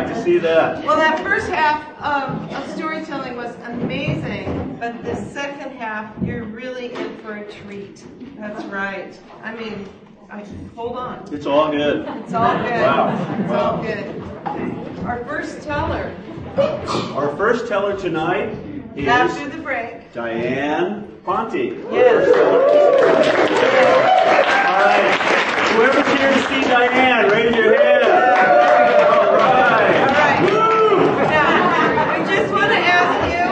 like to see that. Well, that first half of storytelling was amazing, but the second half, you're really in for a treat. That's right. I mean, hold on. It's all good. It's all good. Wow. It's all good. Our first teller. Our first teller tonight is After the break. Diane Ponti. Yes. All right. Whoever's here to see Diane, raise your hand. All right. All right. Woo! Now, we just want to ask you,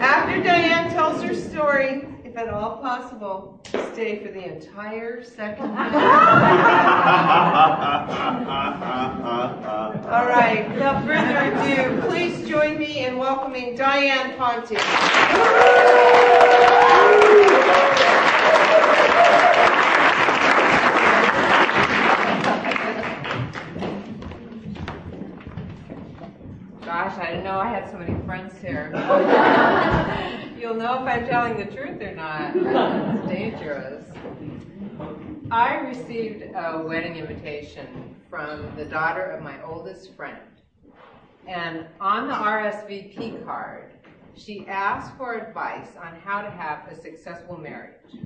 after Diane tells her story, if at all possible, to stay for the entire second half. All right, without further ado, please join me in welcoming Diane Ponti. Gosh, I didn't know I had so many friends here. You'll know if I'm telling the truth or not. It's dangerous. I received a wedding invitation from the daughter of my oldest friend. And on the RSVP card, she asked for advice on how to have a successful marriage.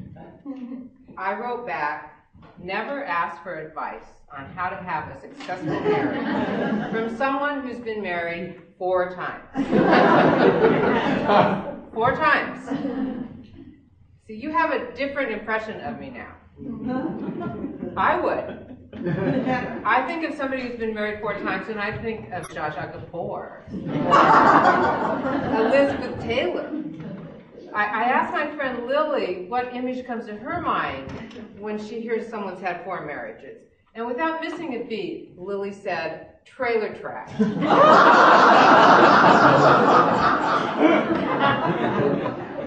I wrote back, never ask for advice on how to have a successful marriage from someone who's been married 4 times. 4 times. See, you have a different impression of me now. I would. I think of somebody who's been married 4 times, and I think of Zsa Zsa Gabor, Elizabeth Taylor. I asked my friend Lily what image comes to her mind when she hears someone's had 4 marriages. And without missing a beat, Lily said, trailer trash.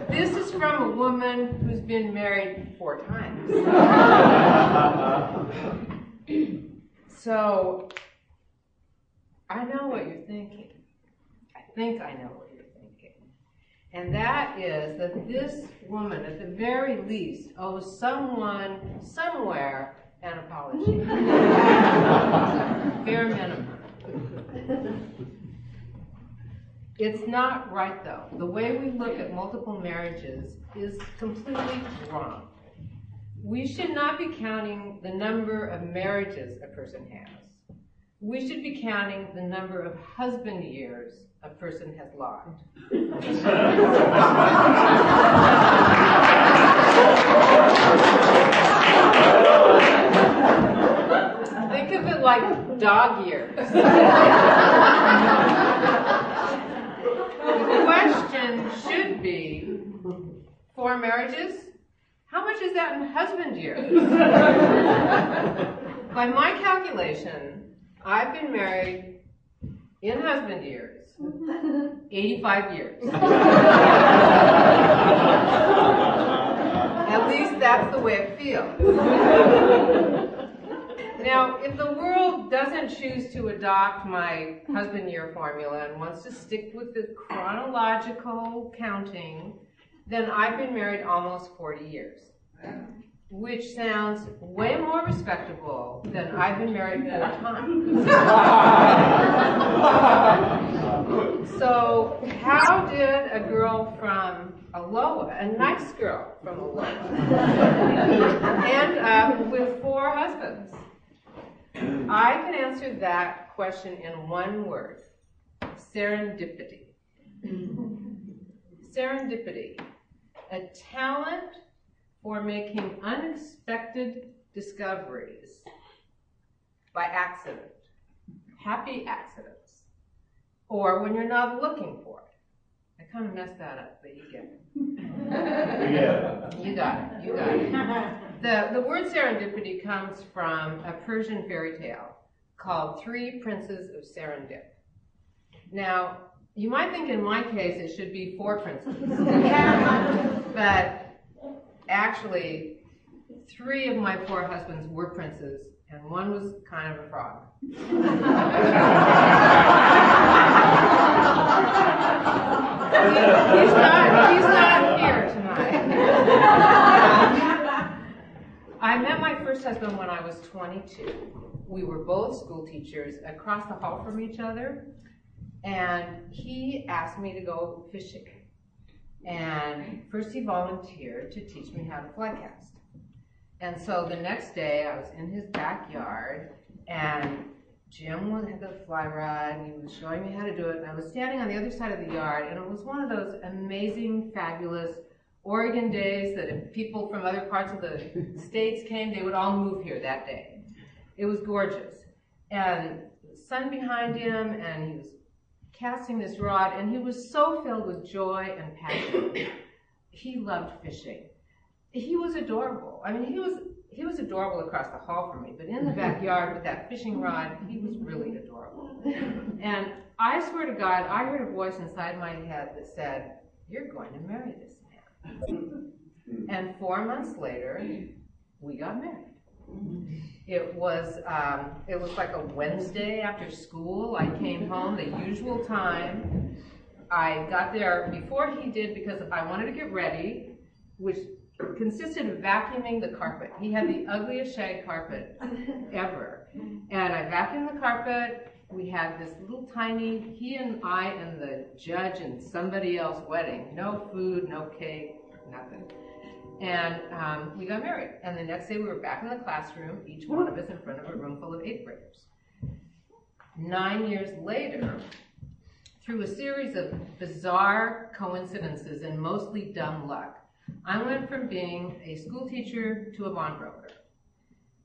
This is from a woman who's been married 4 times. So, I know what you're thinking. I think I know what you're thinking. And that is that this woman, at the very least, owes someone, somewhere, an apology. Bare minimum. It's not right, though. The way we look at multiple marriages is completely wrong. We should not be counting the number of marriages a person has. We should be counting the number of husband years a person has logged. Think of it like dog years. The question should be, 4 marriages? How much is that in husband years? By my calculation, I've been married in husband years 85 years. At least that's the way it feels. Now, if the world doesn't choose to adopt my husband year formula and wants to stick with the chronological counting, then I've been married almost 40 years, which sounds way more respectable than I've been married 4 times. So how did a girl from Aloha, a nice girl from Aloha, end up with 4 husbands? I can answer that question in one word: serendipity. Serendipity, a talent for making unexpected discoveries by accident, happy accidents, or when you're not looking for it. I kind of messed that up, but you get it. Yeah. You got it. You got it. The word serendipity comes from a Persian fairy tale called 3 Princes of Serendip. Now, you might think in my case it should be 4 princes, but actually 3 of my 4 husbands were princes, and 1 was kind of a frog. He's not here tonight. I met my first first husband when I was 22. We were both school teachers across the hall from each other, and he asked me to go fishing. And first he volunteered to teach me how to fly cast. And so the next day I was in his backyard, and Jim had the fly rod, and he was showing me how to do it, and I was standing on the other side of the yard, and it was one of those amazing, fabulous Oregon days that if people from other parts of the states came, they would all move here that day. It was gorgeous. And the sun behind him, and he was casting this rod, and he was so filled with joy and passion. He loved fishing. He was adorable. I mean, he was adorable across the hall from me, but in the backyard with that fishing rod, he was really adorable. And I swear to God, I heard a voice inside my head that said, "You're going to marry this man." And 4 months later, we got married. It was like a Wednesday after school. I came home the usual time. I got there before he did because I wanted to get ready, which consisted of vacuuming the carpet. He had the ugliest shag carpet ever. And I vacuumed the carpet. We had this little tiny, he and I and the judge and somebody else wedding. No food, no cake, nothing. And we got married. And the next day we were back in the classroom, each one of us in front of a room full of 8th graders. 9 years later, through a series of bizarre coincidences and mostly dumb luck, I went from being a school teacher to a bondbroker,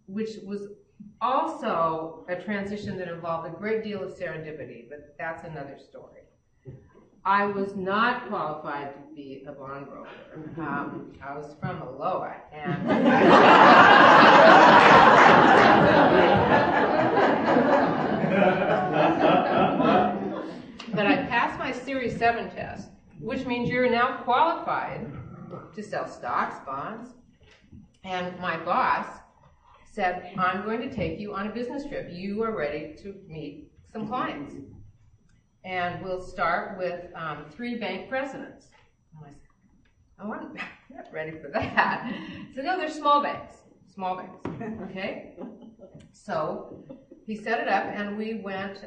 which was also a transition that involved a great deal of serendipity, but that's another story. I was not qualified to be a bondbroker. I was from Aloha, and but I passed my Series 7 test, which means you're now qualified to sell stocks, bonds, and my boss said, "I'm going to take you on a business trip. You are ready to meet some clients. And we'll start with 3 bank presidents." And I said, "Oh, I'm not ready for that." He said, "No, they're small banks, okay?" So he set it up, and we went,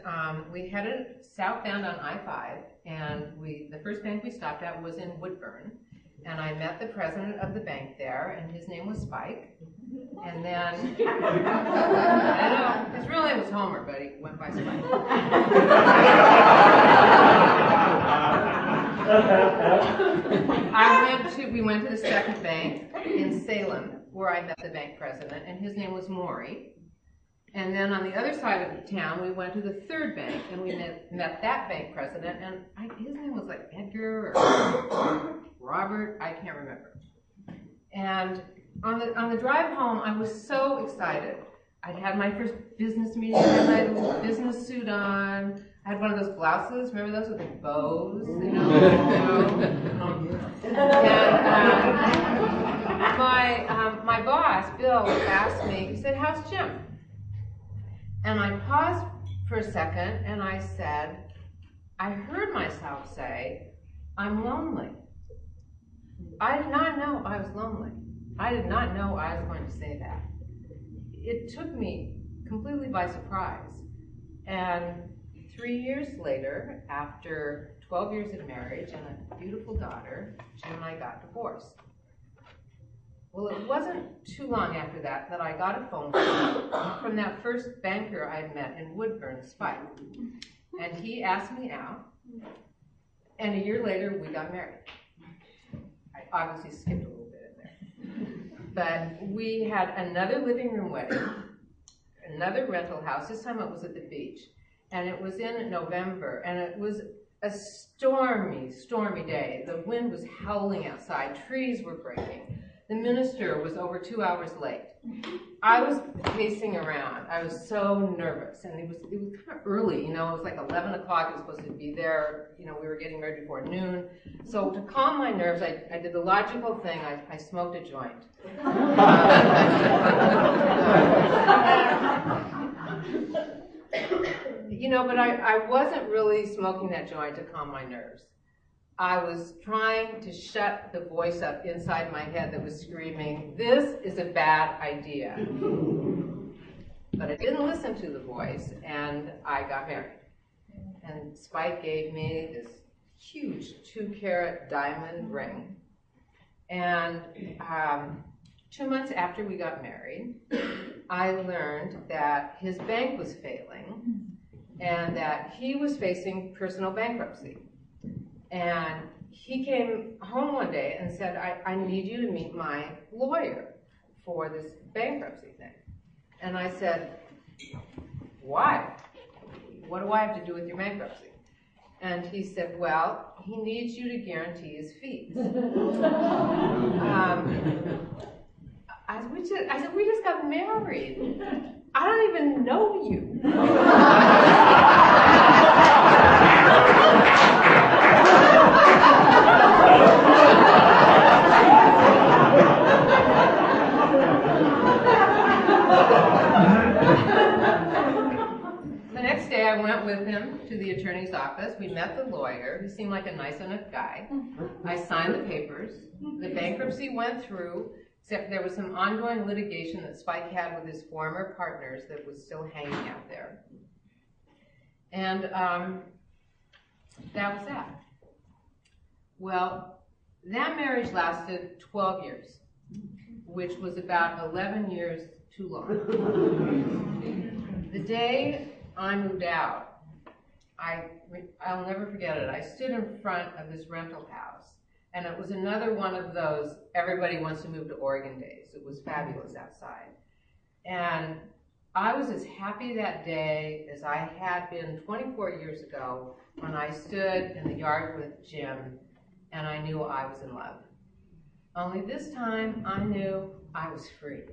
we headed southbound on I-5, and the first bank we stopped at was in Woodburn. And I met the president of the bank there, and his name was Spike. And then, I know, his real name was Homer, but he went by Spike. We went to the second bank in Salem, where I met the bank president, and his name was Maury. And then on the other side of the town, we went to the third bank, and we met that bank president, and his name was like Edgar or Robert, I can't remember. And on the drive home, I was so excited. I'd had my first business meeting, I had my little business suit on. I had one of those blouses, remember those with the bows? You know? And my boss, Bill, asked me, he said, "How's Jim?" And I paused for a second, and I said, I heard myself say, "I'm lonely." I did not know I was lonely. I did not know I was going to say that. It took me completely by surprise. And 3 years later, after 12 years of marriage and a beautiful daughter, Jim and I got divorced. Well, it wasn't too long after that I got a phone call from that first banker I had met in Woodburn, Spike. And he asked me out, and a year later, we got married. I obviously skipped a little bit in there. But we had another living room wedding, another rental house. This time it was at the beach. And it was in November, and it was a stormy, stormy day. The wind was howling outside. Trees were breaking. The minister was over 2 hours late. I was pacing around. I was so nervous, and it was kind of early, you know. It was like 11 o'clock. I was supposed to be there. You know, we were getting ready before noon. So to calm my nerves, I did the logical thing. I smoked a joint. You know, but I wasn't really smoking that joint to calm my nerves. I was trying to shut the voice up inside my head that was screaming, "This is a bad idea." But I didn't listen to the voice, and I got married. And Spike gave me this huge 2-carat diamond ring. And 2 months after we got married, I learned that his bank was failing and that he was facing personal bankruptcy. And he came home one day and said, I need you to meet my lawyer for this bankruptcy thing. And I said, why? What do I have to do with your bankruptcy? And he said, well, he needs you to guarantee his fees. I said, we just got married. I don't even know you. The next day I went with him to the attorney's office. We met the lawyer. He seemed like a nice enough guy. I signed the papers. The bankruptcy went through, except there was some ongoing litigation that Spike had with his former partners that was still hanging out there. And that was that. Well, that marriage lasted 12 years, which was about 11 years too long. The day I moved out, I'll never forget it. I stood in front of this rental house, and it was another one of those everybody wants to move to Oregon days. It was fabulous outside. And I was as happy that day as I had been 24 years ago when I stood in the yard with Jim and I knew I was in love. Only this time I knew I was free.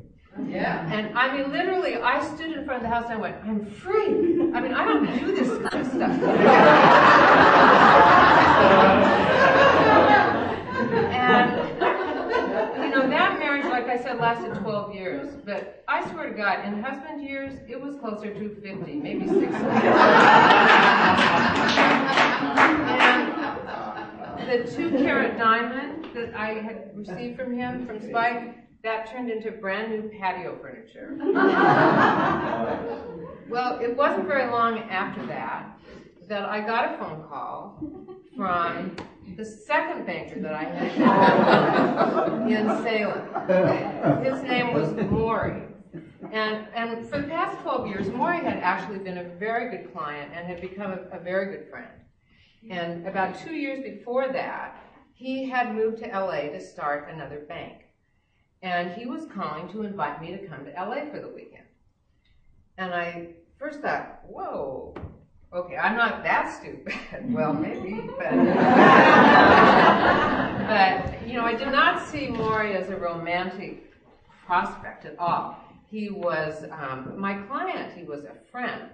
Yeah. And I mean, literally, I stood in front of the house and I went, I'm free. I mean, I don't do this kind of stuff. And, you know, that marriage, like I said, lasted 12 years. But I swear to God, in husband years, it was closer to 50, maybe 60. And the 2-carat diamond that I had received from him, from Spike, that turned into brand new patio furniture. Well, it wasn't very long after that I got a phone call from the second banker that I had met in Salem. His name was Maury. And for the past 12 years, Maury had actually been a very good client and had become a very good friend. And about 2 years before that, he had moved to LA to start another bank. And he was calling to invite me to come to LA for the weekend. And I first thought, whoa, okay, I'm not that stupid. Well, maybe, but you know, I did not see Maury as a romantic prospect at all. He was my client. He was a friend.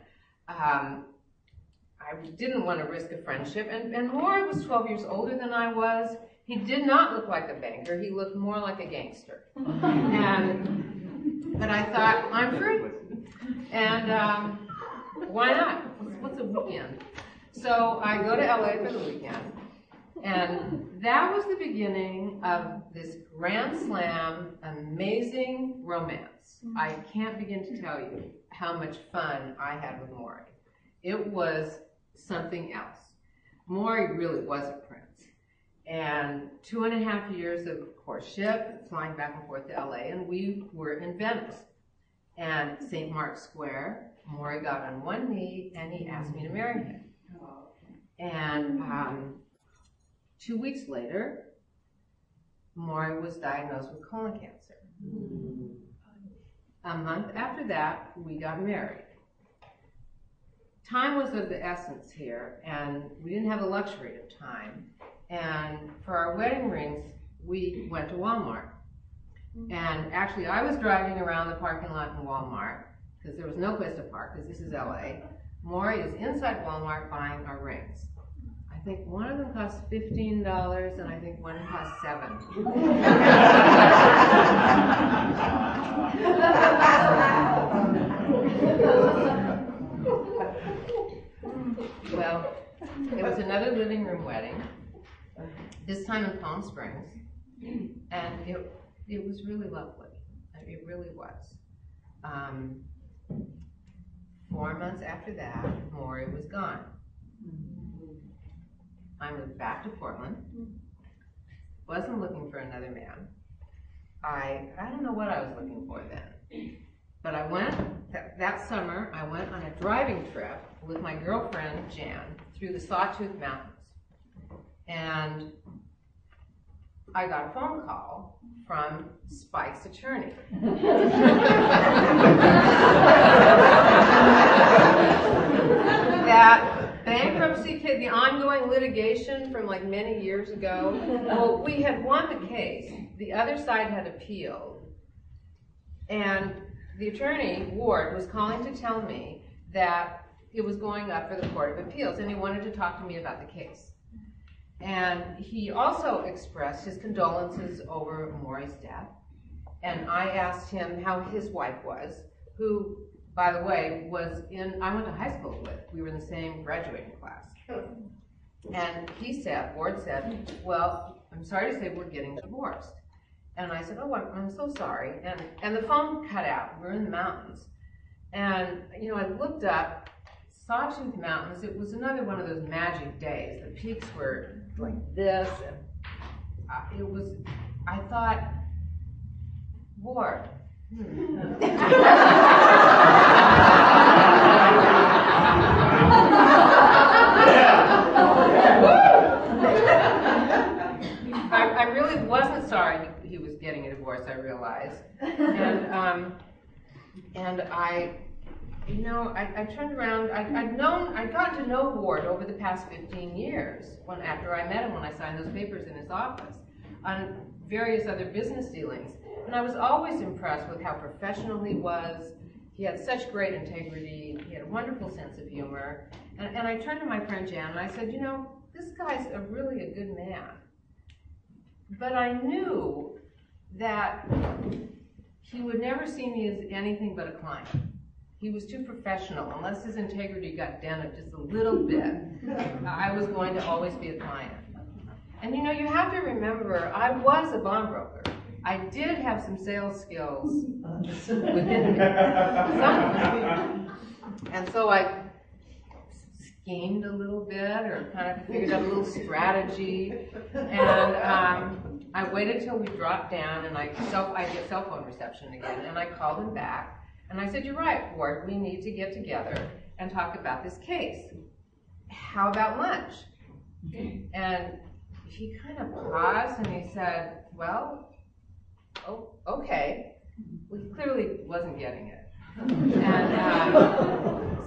I didn't want to risk a friendship. And Maury was 12 years older than I was. He did not look like a banker. He looked more like a gangster. But I thought, I'm free. And why not? What's a weekend? So I go to LA for the weekend. And that was the beginning of this grand slam, amazing romance. I can't begin to tell you how much fun I had with Maury. It was something else. Maury really was a prince. And 2.5 years of courtship, flying back and forth to LA, and we were in Venice. And St. Mark's Square, Maury got on one knee and he asked me to marry him. And 2 weeks later, Maury was diagnosed with colon cancer. A month after that, we got married. Time was of the essence here, and we didn't have the luxury of time. And for our wedding rings, we went to Walmart. And actually, I was driving around the parking lot in Walmart, because there was no place to park, because this is LA. Maury is inside Walmart buying our rings. I think one of them cost $15, and I think one cost $7. Well, it was another living room wedding. this time in Palm Springs, and it was really lovely. It really was. 4 months after that, Maury was gone. I moved back to Portland. Wasn't looking for another man. I don't know what I was looking for then. But I went, that summer, I went on a driving trip with my girlfriend, Jan, through the Sawtooth Mountains. And I got a phone call from Spike's attorney. That bankruptcy case, the ongoing litigation from like many years ago, well, we had won the case. The other side had appealed. And the attorney, Ward, was calling to tell me that it was going up for the Court of Appeals, and he wanted to talk to me about the case. And he also expressed his condolences over Maury's death. And I asked him how his wife was, who, by the way, I went to high school with. We were in the same graduating class. And Ward said, well, I'm sorry to say we're getting divorced. And I said, oh, I'm so sorry. And the phone cut out. We're in the mountains. And, I looked up Sawtooth Mountains. It was another one of those magic days. The peaks were like this. And I thought, Ward. I really wasn't sorry he was getting a divorce, I realized. And I turned around. I'd gotten to know Ward over the past 15 years. After I met him, when I signed those papers in his office, on various other business dealings. And I was always impressed with how professional he was. He had such great integrity. He had a wonderful sense of humor. And I turned to my friend Jan and I said, this guy's really a good man. But I knew that he would never see me as anything but a client. He was too professional. Unless his integrity got dented just a little bit, I was going to always be a client. And you have to remember, I was a bond broker. I did have some sales skills within me. And so I schemed a little bit, or kind of figured out a little strategy. And I waited till we dropped down, and I get cell phone reception again, and I called him back. And I said, you're right, Ward, we need to get together and talk about this case. How about lunch? And he kind of paused and he said, well, okay. Well, he clearly wasn't getting it. And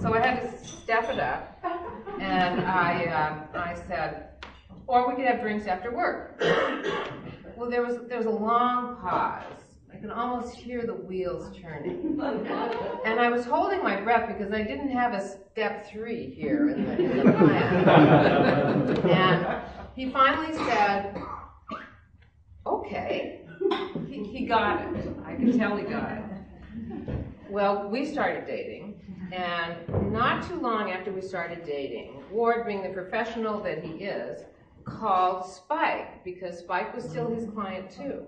so I had to step it up, and I said, or we could have drinks after work. Well, there was a long pause. I could almost hear the wheels turning. And I was holding my breath because I didn't have a step 3 here in the plan. And he finally said, okay. He got it. I could tell he got it. Well, we started dating, and not too long after we started dating, Ward, being the professional that he is, called Spike, because Spike was still his client too.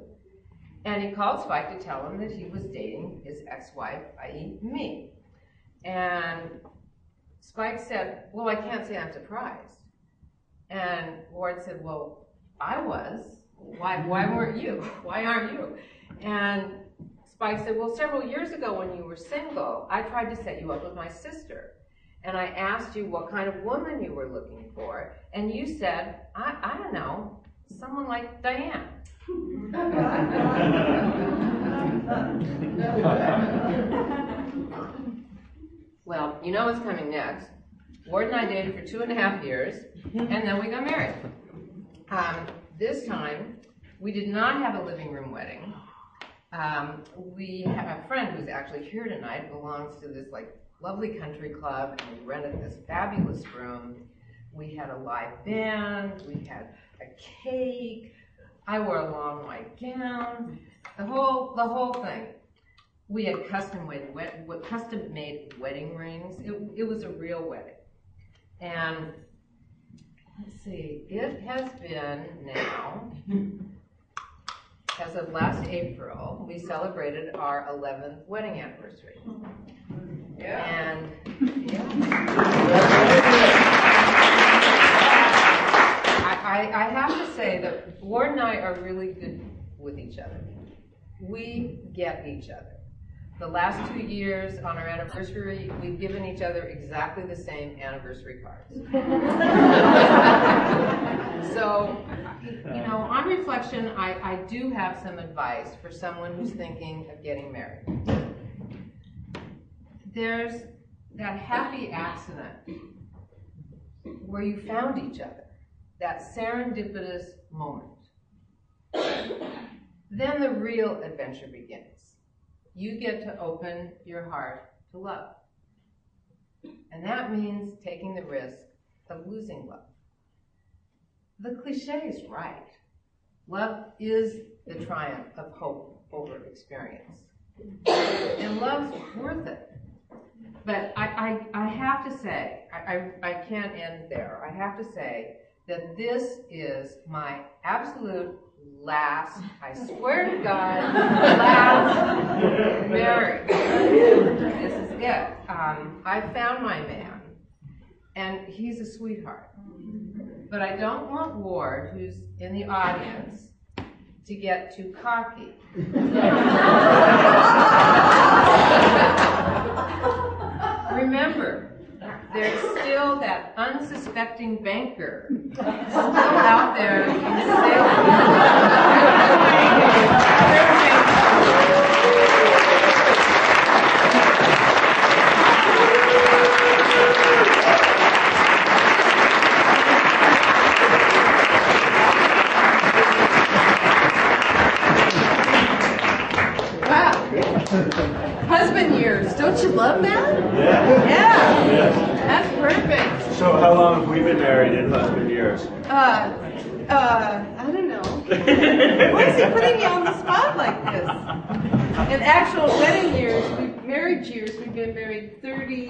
And he called Spike to tell him that he was dating his ex-wife, i.e. me. And Spike said, well, I can't say I'm surprised. And Ward said, well, I was. Why weren't you? Why aren't you? And Spike said, well, several years ago when you were single, I tried to set you up with my sister. And I asked you what kind of woman you were looking for. And you said, I don't know, someone like Diane. Well, you know what's coming next. Ward and I dated for 2.5 years, and then we got married. This time, we did not have a living room wedding. We have a friend who's actually here tonight, belongs to this lovely country club, and we rented this fabulous room. We had a live band, we had a cake, I wore a long white gown, the whole thing. We had custom-made wedding rings. It was a real wedding. And let's see, it has been now, as of last April, we celebrated our 11th wedding anniversary. Yeah. And I have to say that Ward and I are really good with each other. We get each other. The last 2 years on our anniversary, we've given each other exactly the same anniversary cards. So, you know, on reflection, I do have some advice for someone who's thinking of getting married. There's that happy accident where you found each other, that serendipitous moment. Then the real adventure begins. You get to open your heart to love. And that means taking the risk of losing love. The cliche is right. Love is the triumph of hope over experience. And love's worth it. But I have to say, I can't end there. I have to say that this is my absolute last, I swear to God, last marriage. This is it. I found my man, and he's a sweetheart. But I don't want Ward, who's in the audience, to get too cocky. Remember, there's still that unsuspecting banker still out there in Husband years, don't you love that? Yeah. Yeah. That's perfect. So how long have we been married in husband years? I don't know. Why is he putting me on the spot like this? In actual wedding years, marriage years, we've been married 30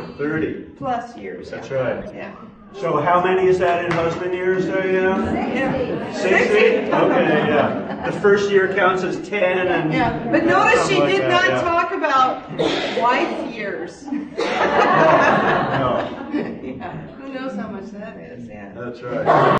plus years. That's right. Yeah. So how many is that in husband years, Diane? Yeah. 60? Okay, yeah. The first year counts as 10 and... Yeah, but notice she did not yeah. talk about wife years. No. Yeah. Who knows how much that is, yeah. That's right.